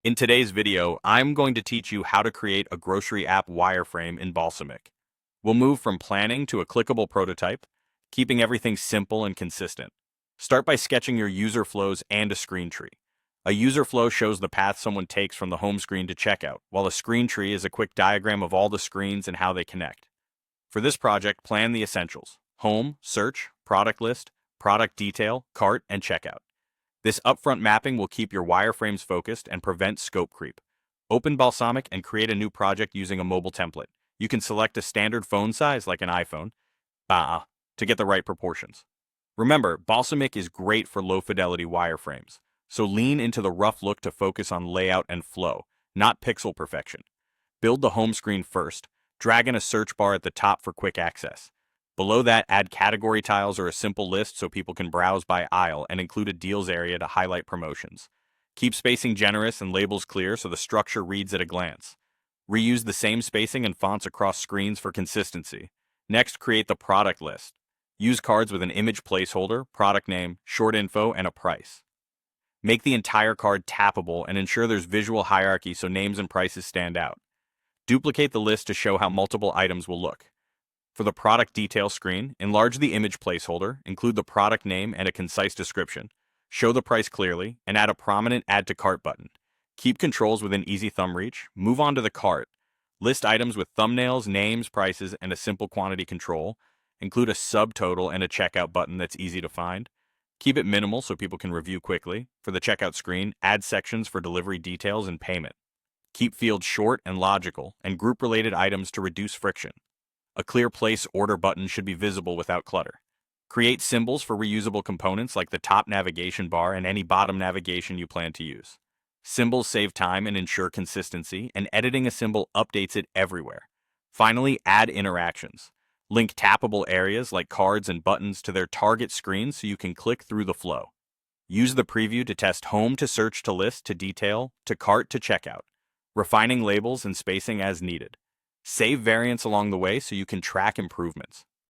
In today's video, I'm going to teach you how to create a grocery app wireframe in Balsamiq. We'll move from planning to a clickable prototype, keeping everything simple and consistent. Start by sketching your user flows and a screen tree. A user flow shows the path someone takes from the home screen to checkout, while a screen tree is a quick diagram of all the screens and how they connect. For this project, plan the essentials: home, search, product list, product detail, cart, and checkout. This upfront mapping will keep your wireframes focused and prevent scope creep. Open Balsamiq and create a new project using a mobile template. You can select a standard phone size like an iPhone to get the right proportions. Remember, Balsamiq is great for low-fidelity wireframes, so lean into the rough look to focus on layout and flow, not pixel perfection. Build the home screen first. Drag in a search bar at the top for quick access. Below that, add category tiles or a simple list so people can browse by aisle, and include a deals area to highlight promotions. Keep spacing generous and labels clear so the structure reads at a glance. Reuse the same spacing and fonts across screens for consistency. Next, create the product list. Use cards with an image placeholder, product name, short info, and a price. Make the entire card tappable and ensure there's visual hierarchy so names and prices stand out. Duplicate the list to show how multiple items will look. For the product detail screen, enlarge the image placeholder, include the product name and a concise description, show the price clearly, and add a prominent Add to Cart button. Keep controls within easy thumb reach. Move on to the cart. List items with thumbnails, names, prices, and a simple quantity control. Include a subtotal and a checkout button that's easy to find. Keep it minimal so people can review quickly. For the checkout screen, add sections for delivery details and payment. Keep fields short and logical, and group related items to reduce friction. A clear place order button should be visible without clutter. Create symbols for reusable components like the top navigation bar and any bottom navigation you plan to use. Symbols save time and ensure consistency, and editing a symbol updates it everywhere. Finally, add interactions. Link tappable areas like cards and buttons to their target screens so you can click through the flow. Use the preview to test home to search to list to detail to cart to checkout, refining labels and spacing as needed. Save variants along the way so you can track improvements.